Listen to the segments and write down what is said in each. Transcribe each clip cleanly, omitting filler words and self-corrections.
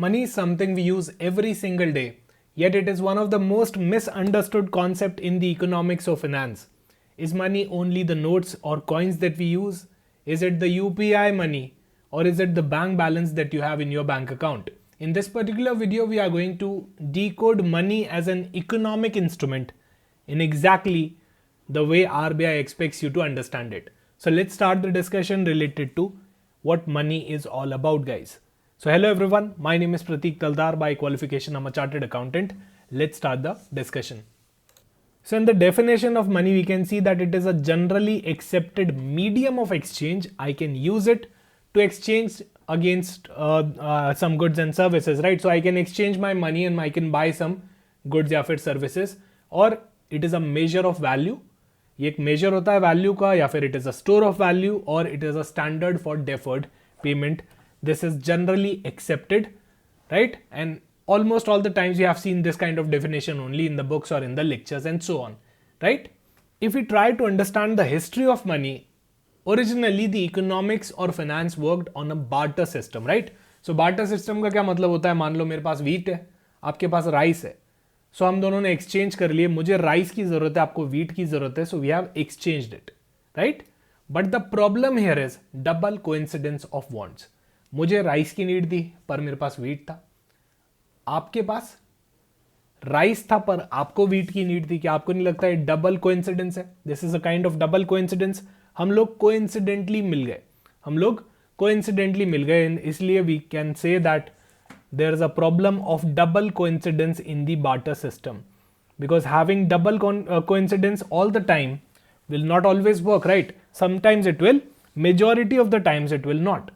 Money is something we use every single day, yet it is one of the most misunderstood concepts in the economics of finance. Is money only the notes or coins that we use? Is it the UPI money? Or is it the bank balance that you have in your bank account? In this particular video, we are going to decode money as an economic instrument in exactly the way RBI expects you to understand it. So let's start the discussion related to what money is all about, guys. So hello everyone, my name is Pratik Taldar. By qualification, I'm a chartered accountant. Let's start the discussion. So in the definition of money, we can see that it is a generally accepted medium of exchange. I can use it to exchange against some goods and services, right? So I can exchange my money and I can buy some goods या फिर services, or it is a measure of value. ये एक measure होता है value का, या फिर it is a store of value, or it is a standard for deferred payment. This is generally accepted, right? And almost all the times you have seen this kind of definition only in the books or in the lectures and so on, right? If we try to understand the history of money, originally the economics or finance worked on a barter system, right? So barter system का क्या मतलब होता है? मान लो मेरे पास wheat है, आपके पास rice है, सो हम दोनों ने एक्सचेंज कर लिए. मुझे राइस की जरूरत है, आपको व्हीट की जरूरत है, so we have exchanged it, right? But the problem here is double coincidence of wants. मुझे राइस की नीड थी पर मेरे पास व्हीट था, आपके पास राइस था पर आपको व्हीट की नीड थी. क्या आपको नहीं लगता है डबल कोइंसिडेंस है? This is a kind of double coincidence. हम लोग कोइंसिडेंटली मिल गए, हम लोग कोइंसिडेंटली मिल गए, इसलिए we can say that there is a problem of double coincidence in the barter system, because having double coincidence all the time will not always work, right? Sometimes it will, majority of the times it will not.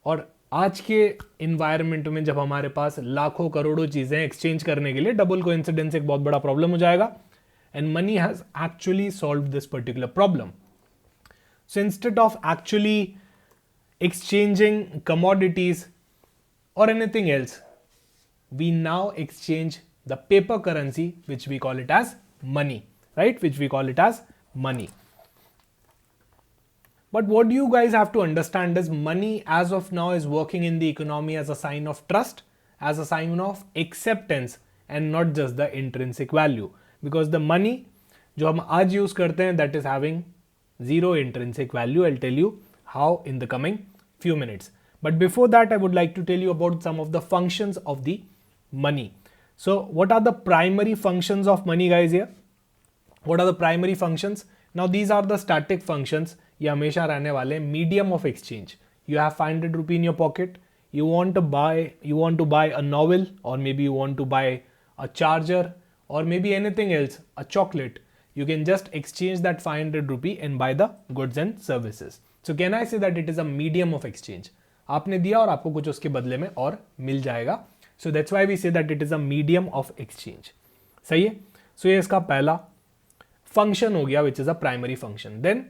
और आज के environment में जब हमारे पास लाखों करोड़ों चीजें exchange करने के लिए डबल कोइंसिडेंस एक बहुत बड़ा प्रॉब्लम हो जाएगा, and money has actually solved this particular problem. So instead of actually exchanging commodities or anything else, we now exchange the paper currency, which we call it as money, right? Which we call it as money. But what you guys have to understand is money as of now is working in the economy as a sign of trust, as a sign of acceptance, and not just the intrinsic value. Because the money जो हम आज use करते हैं, that is having zero intrinsic value. I'll tell you how in the coming few minutes. But before that, I would like to tell you about some of the functions of the money. So what are the primary functions of money, guys? Here, what are the primary functions? Now these are the static functions. ये हमेशा रहने वाले. Medium of exchange. You have 500 rupee in your pocket. You want to buy a novel, or maybe you want to buy a charger, or maybe anything else, a chocolate. You can just exchange that 500 rupee and buy the goods and services. So can I say that it is a medium of exchange? आपने दिया और आपको कुछ उसके बदले में और मिल जाएगा. So that's why we say that it is a medium of exchange. सही है. सो ये इसका पहला फंक्शन हो गया, which is a primary function. Then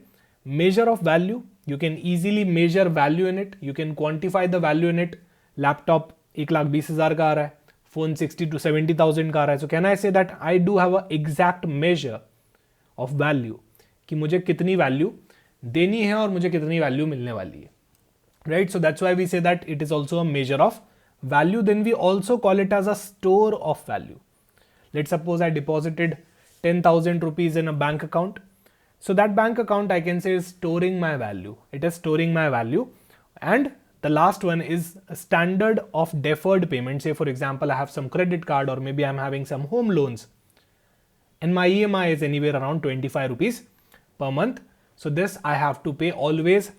measure of value. You can easily measure value in it, you can quantify the value in it. Laptop 1,20,000 का आ रहा है, फोन 60,000 to 70,000 का आ रहा है. So can I say that I do have a exact major of value, कि मुझे कितनी value देनी है और मुझे कितनी वैल्यू मिलने वाली है, right? So that's why we say that it is also a measure of value. Then we also call it as a store of value. Let's suppose I deposited 10,000 rupees in a bank account. So that bank account I can say is storing my value. It is storing my value. And the last one is a standard of deferred payment. Say for example, I have some credit card, or maybe I'm having some home loans, and my EMI is anywhere around 25 rupees per month. So this I have to pay always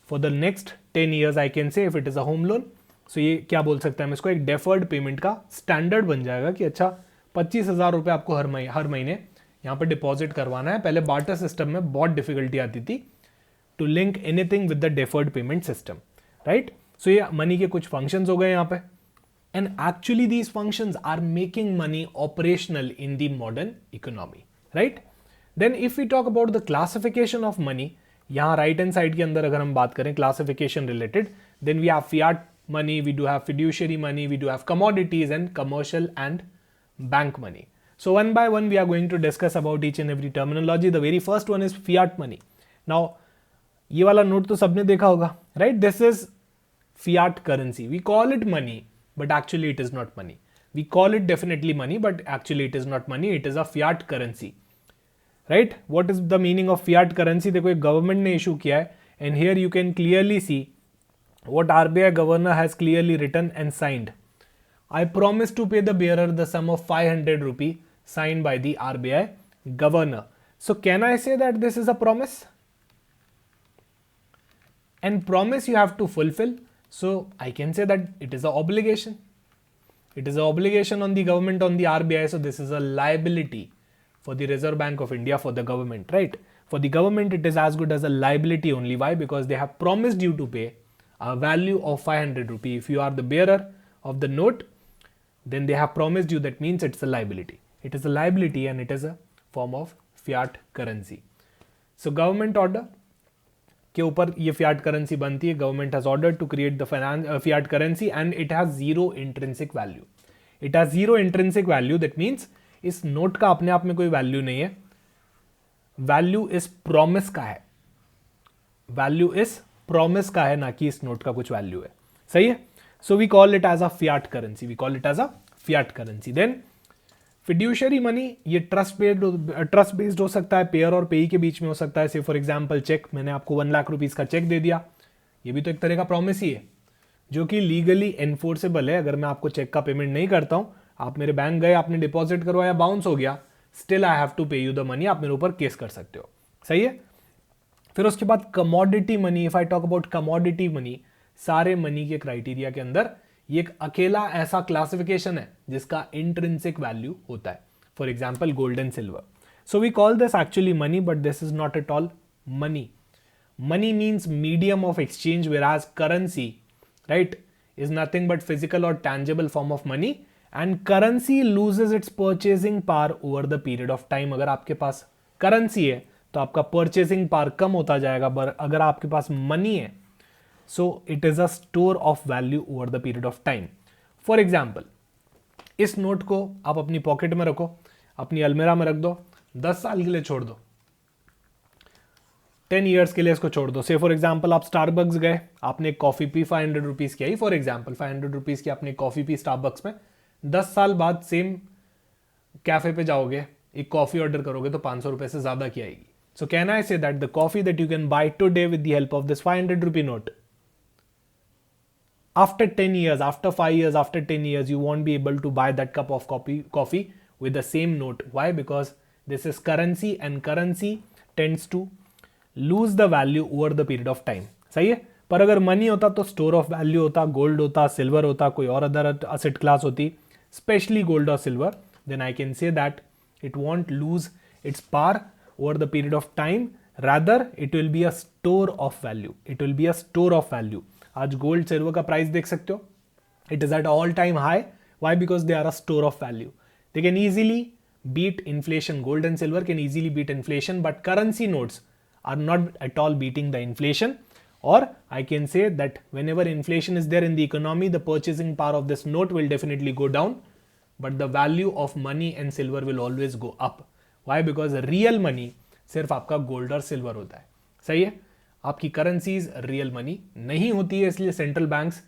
for the next 10 years, I can say, if it is a home loan. So ये क्या बोल सकते हैं हम इसको, एक deferred payment का standard बन जाएगा कि अच्छा 25,000 रुपये आपको हर महीने यहाँ पर डिपॉजिट करवाना है. पहले बार्टर सिस्टम में बहुत डिफिकल्टी आती थी to link anything with the deferred payment system, right? So ये मनी के कुछ फंक्शंस हो गए यहाँ पे. And actually these functions are making money operational in the modern economy, right? Then if we talk about the classification of money, यहाँ right hand side के अंदर अगर हम बात करें classification related, then we have fiat money, we do have fiduciary money, we do have commodities and commercial and bank money. So one by one we are going to discuss about each and every terminology. The very first one is fiat money. Now ये वाला note तो सबने देखा होगा, right? This is fiat currency. We call it money, but actually it is not money. We call it definitely money, but actually it is not money. It is a fiat currency, right? What is the meaning of fiat currency? देखो एक government ने issue किया है, and here you can clearly see what RBI governor has clearly written and signed. I promise to pay the bearer the sum of 500 rupee, signed by the RBI governor. So can I say that this is a promise? And promise you have to fulfill. So I can say that it is an obligation. It is an obligation on the government, on the RBI. So this is a liability for the Reserve Bank of India, for the government, right? For the government, it is as good as a liability only. Why? Because they have promised you to pay a value of 500 rupee. If you are the bearer of the note, then they have promised you. That means it's a liability. It is a liability and it is a form of fiat currency. So government order के ऊपर ये fiat currency बनती है. Government has ordered to create the fiat currency and it has zero intrinsic value. It has zero intrinsic value. That means इस note का अपने आप में कोई वैल्यू नहीं है. वैल्यू इस प्रॉमिस का है. वैल्यू इस प्रॉमिस का है, ना कि इस नोट का कुछ वैल्यू है. सही है. So we call it as a fiat currency. We call it as a fiat currency. Then fiduciary money, ये ट्रस्ट बेस्ड हो सकता है, पेयर और पेई के बीच में हो सकता है. से फॉर एग्जांपल चेक, मैंने आपको 1 लाख रुपीस का चेक दे दिया, ये भी तो एक तरह का प्रॉमिस ही है जो कि लीगली एनफोर्सेबल है. अगर मैं आपको चेक का पेमेंट नहीं करता हूं, आप मेरे बैंक गए, आपने डिपॉजिट करवाया, बाउंस हो गया, स्टिल आई हैव टू पे यू द मनी, आप मेरे ऊपर केस कर सकते हो. सही है. फिर उसके बाद commodity money. If I talk about commodity money, सारे मनी के क्राइटेरिया के अंदर ये एक अकेला ऐसा क्लासिफिकेशन है जिसका इंट्रिंसिक वैल्यू होता है. For example gold and silver. So we call this actually money, but this is not at all money. Money means medium of exchange, whereas currency, right, is nothing but physical or tangible form of money, and currency loses its purchasing power over the period of time. अगर आपके पास currency है तो आपका purchasing power कम होता जाएगा, पर अगर आपके पास मनी है, so it is a store of value over the period of time. For example, इस नोट को आप अपनी पॉकेट में रखो, अपनी अलमीरा में रख दो, 10 साल के लिए छोड़ दो, 10 ईयर्स के लिए इसको छोड़ दो. से फॉर एग्जाम्पल आप स्टारबक्स गए, आपने एक कॉफी पी, 500 रुपीज की आई. फॉर एग्जाम्पल 500 रुपीज की आपने कॉफी पी स्टारबक्स में. 10 साल बाद सेम कैफे पे जाओगे, एक कॉफी ऑर्डर करोगे तो 500 रुपए से ज्यादा की आएगी. So can I say that the coffee that you can by today with the help of this 500 rupee note, after 10 years, after 5 years, after 10 years, you won't be able to buy that cup of coffee with the same note. Why? Because this is currency and currency tends to lose the value over the period of time. सही है. पर अगर money होता तो store of value होता, gold होता, silver होता, कोई और अदर असेट क्लास होती, स्पेशली गोल्ड और silver, then I can say that it won't lose its power over the period of time. Rather, it will be a store of value. It will be a store of value. आज gold silver का price देख सकते हो, it is at all time high. Why? Because they are a store of value. They can easily beat inflation. Gold and silver can easily beat inflation, but currency notes are not at all beating the inflation. और I can say that whenever inflation is there in the economy, the purchasing power of this note will definitely go down, but the value of money and silver will always go up. Why? Because real money सिर्फ आपका gold और silver होता है. सही है. आपकी currencies real money नहीं होती है, इसलिए सेंट्रल बैंक्स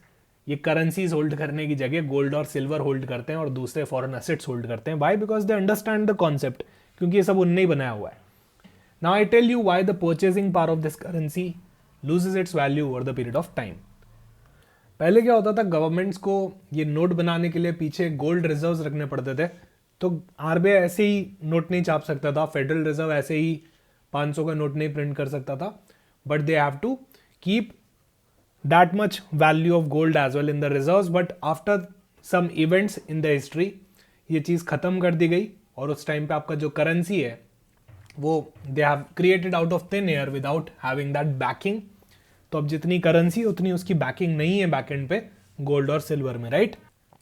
ये करेंसीज होल्ड करने की जगह गोल्ड और सिल्वर होल्ड करते हैं और दूसरे फॉरेन एसेट्स होल्ड करते हैं. Why? Because they understand the concept, क्योंकि ये सब उनने ही बनाया हुआ है. Now I tell you why the purchasing power of this currency loses its value over the period of time. पहले क्या होता था, गवर्नमेंट्स को ये नोट बनाने के लिए पीछे गोल्ड रिजर्व्स रखने पड़ते थे. तो आरबीआई ऐसे ही नोट नहीं छाप सकता था, फेडरल रिजर्व ऐसे ही 500 का नोट नहीं प्रिंट कर सकता था. But they have to keep that much value of gold as well in the reserves. But after some events in the history, ये चीज़ ख़त्म कर दी गई और उस टाइम पे आपका जो करेंसी है वो they have created out of thin air without having that backing. तो अब जितनी करेंसी उतनी उसकी बैकिंग नहीं है बैक एंड पे गोल्ड और सिल्वर में, राइट.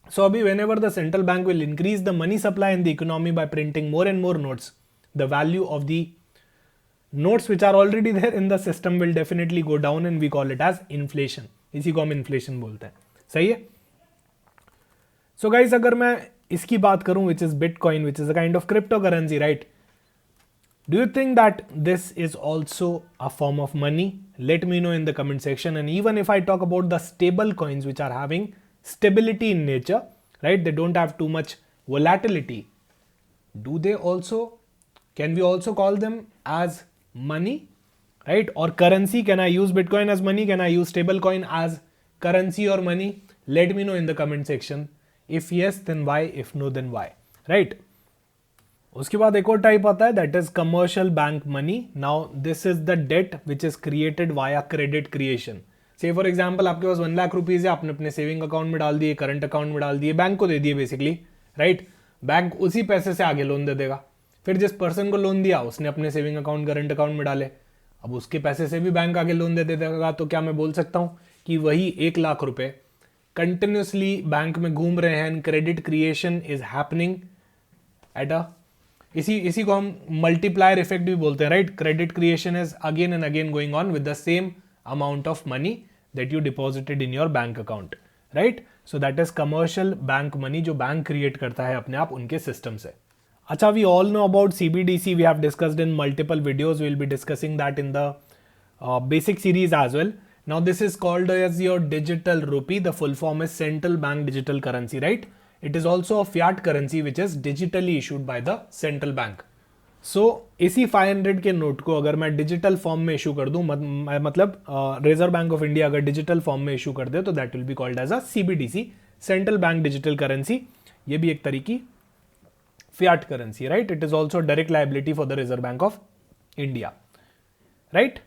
सो अभी whenever the central bank will increase the money supply in the economy by printing more and more notes, the value of the notes which are already there in the system will definitely go down and we call it as inflation. इसी को हम inflation बोलते हैं. सही है. So guys, अगर मैं इसकी बात करूं, which is Bitcoin, which is a kind of cryptocurrency, right? Do you think that this is also a form of money? Let me know in the comment section. And even if I talk about the stable coins which are having stability in nature, right? They don't have too much volatility. Do they also, can we also call them as money, right? Or currency? Can I use Bitcoin as money? Can I use stable coin as currency or money? Let me know in the comment section. If yes, then why? If no, then why, right? उसके बाद एक और type आता है, that is commercial bank money. Now this is the debt which is created via credit creation. Say for example आपके पास 1 lakh rupees है, आपने अपने सेविंग अकाउंट में डाल दिए, करंट अकाउंट में डाल दिए, बैंक को दे दिए बेसिकली, राइट? बैंक उसी पैसे से आगे लोन दे देगा. फिर जिस पर्सन को लोन दिया उसने अपने सेविंग अकाउंट करंट अकाउंट में डाले, अब उसके पैसे से भी बैंक आगे लोन दे देगा. तो क्या मैं बोल सकता हूं कि वही 1 लाख रुपए कंटिन्यूसली बैंक में घूम रहे हैं and credit creation is happening at a, इसी को हम मल्टीप्लायर इफेक्ट भी बोलते हैं, right? Credit creation is again and again going on with the same amount of money that you deposited in your bank account, right? So that is commercial bank money, जो bank create करता है अपने आप उनके system से. अच्छा, we all know about CBDC. We have discussed in multiple videos. We will be discussing that in the basic series as well. Now this is called as your digital rupee. The full form is central bank digital currency, right? It is also a fiat currency which is digitally issued by the central bank. So इसी 500 के note को अगर मैं digital form में issue कर दूं, मतलब reserve bank of India अगर डिजिटल फॉर्म में इशू कर दे तो that will be called as a CBDC, central bank digital currency. ये भी एक तरीके की fiat currency, right? It is also direct liability for the Reserve Bank of India, right?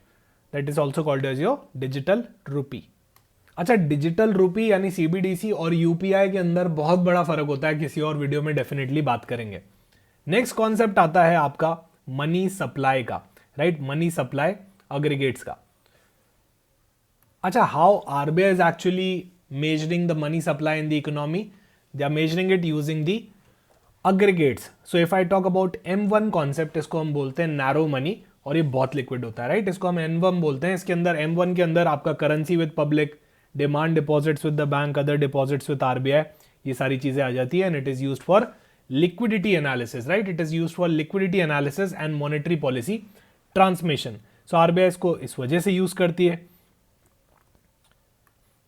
That is also called as your digital rupee. अच्छा, digital रूपी यानी CBDC और UPI के अंदर बहुत बड़ा फर्क होता है, किसी और वीडियो में डेफिनेटली बात करेंगे. नेक्स्ट कॉन्सेप्ट आता है आपका मनी सप्लाई का, राइट? मनी सप्लाई अग्रीगेट्स का. अच्छा, how RBI is actually measuring the money supply in the economy? They are measuring it using the aggregates. So if I talk about M1 concept, इसको हम बोलते हैं narrow money, और ये बहुत liquid होता है, राइट? इसको हम N1 बोलते हैं. इसके अंदर M1 के अंदर आपका currency with public, demand deposits with the bank, other deposits with RBI, ये सारी चीजें आ जाती है. And it is used for liquidity analysis, right? It is used for liquidity analysis and monetary policy transmission. So RBI इसको इस वजह से यूज करती है.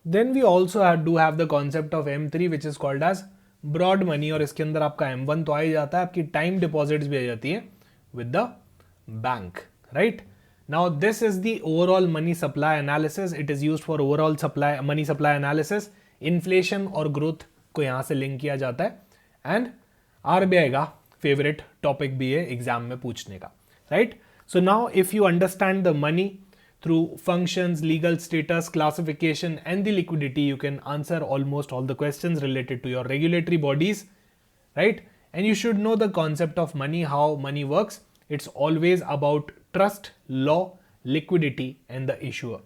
Then we also do have the concept of M3 which is called as broad money, और इसके अंदर आपका M1 तो आ ही जाता है, आपकी टाइम डिपॉजिट्स भी आ जाती है with the bank, right? Now this is the overall money supply analysis. It is used for overall supply, money supply analysis. Inflation और growth को यहाँ से लिंक किया जाता है, and RBI का favorite topic भी है एग्जाम में पूछने का, right? So now if you understand the money through functions, legal status, classification and the liquidity, you can answer almost all the questions related to your regulatory bodies, right? And you should know the concept of money, how money works. It's always about trust, law, liquidity and the issuer,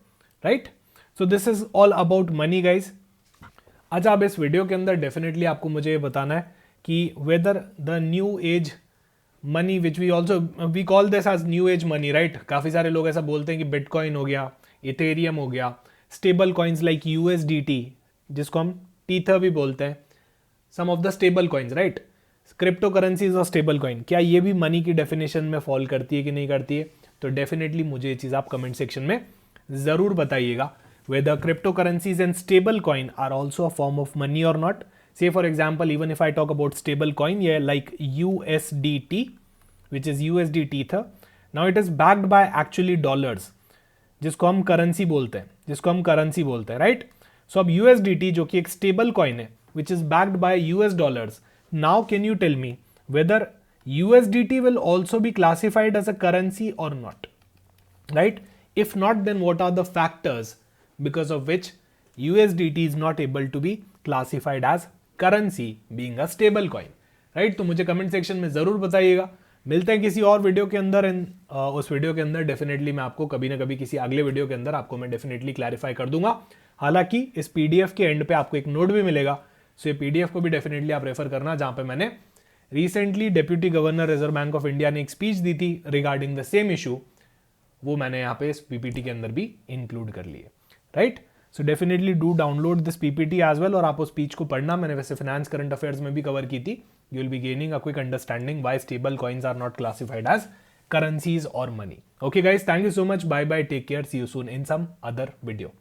right? So this is all about money, guys. अच्छा, अब इस video के अंदर definitely आपको मुझे ये बताना है कि whether the new age money which we call this as new age money, right? काफी सारे लोग ऐसा बोलते हैं कि बिटकॉइन हो गया, इथेरियम हो गया, स्टेबल कॉइन्स लाइक USDT, जिसको हम टीथर भी बोलते हैं, some of the stable coins, right? Cryptocurrencies और स्टेबल कॉइन, क्या ये भी मनी की डेफिनेशन में फॉल करती है कि नहीं करती है? तो डेफिनेटली मुझे ये चीज आप कमेंट सेक्शन में जरूर बताइएगा. Whether cryptocurrencies and stable coin are also a form of money or not. Say for example, even if I talk about stable coin, yeah, like USDT, which is USD Tether. Now it is backed by actually dollars, जिसको हम currency बोलते हैं, right? सो अब USDT जो कि एक stable coin है, which is backed by US dollars. Now can you tell me whether USDT will also be classified as a currency or not, right? If not, then what are the factors because of which USDT is not able to be classified as currency being a stable coin, right? तो मुझे comment section में जरूर बताइएगा. मिलते हैं किसी और video के अंदर. उस वीडियो के अंदर डेफिनेटली मैं आपको कभी ना कभी किसी अगले वीडियो के अंदर आपको मैं डेफिनेटली क्लैरिफाई कर दूंगा. हालांकि इस PDF के एंड पे आपको एक नोट भी मिलेगा, सो ये PDF को भी डेफिनेटली आप रेफर करना, जहां पे मैंने recently deputy governor reserve bank of India ने एक स्पीच दी थी रिगार्डिंग द सेम इशू, वो मैंने यहाँ पे इस PPT के अंदर भी इंक्लूड कर लिए, right? So definitely do download this PPT as well, और आप उस स्पीच को पढ़ना. मैंने वैसे फाइनेंस करंट अफेयर्स में भी कवर की थी. You will be gaining a quick understanding why stable coins are not classified as currencies or money. Okay guys, thank you so much. Bye bye, take care, see you soon in some other video.